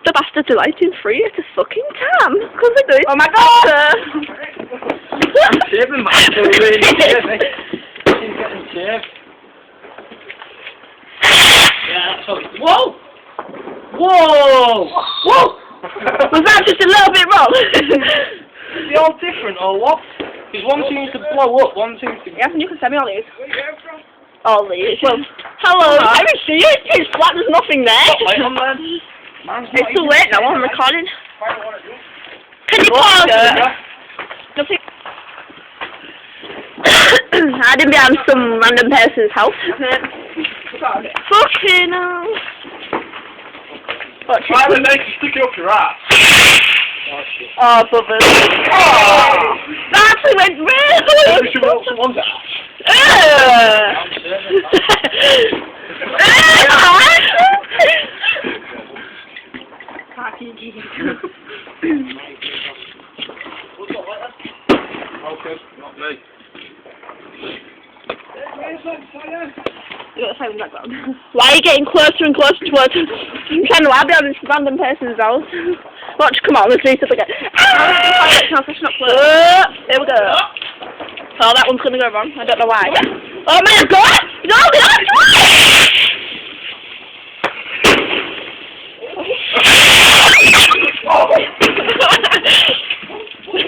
the bastards are lighting free at a fucking tam. Because they're doing. Oh my god! I'm shaving, man. I'm really shaving. She's getting shaved. Yeah, that's all. Whoa! Whoa! Whoa! Was that just a little bit wrong? Is they all different or what? Because one seems to blow up, one seems to... Yeah, you can send me all these. All these. Well, hello. I can see you. It's pitch black. There's nothing there. Light on there. It's too late now. I'm recording. Can you pause? Nothing. Hiding behind some random person's house. Fucking hell. Why would they stick it up your ass? Oh shit. Oh, bubbers. Oh! That actually went really. You should have someone's ass. Okay, not me. You got the same background. Why are you getting closer and closer towards I'm trying to hide behind this random person's house. Watch, come on, let's do it again. Here we go. Oh, that one's gonna go wrong. I don't know why. Oh my god! No,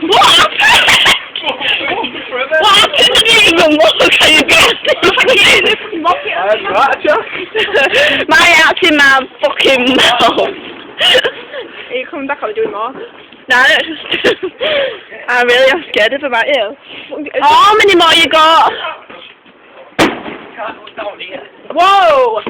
What? What happened to you? Look how you got my heart's in my fucking mouth. Are you coming back or are you doing more? No, I really am scared of him, aren't you? How many more you got? Whoa!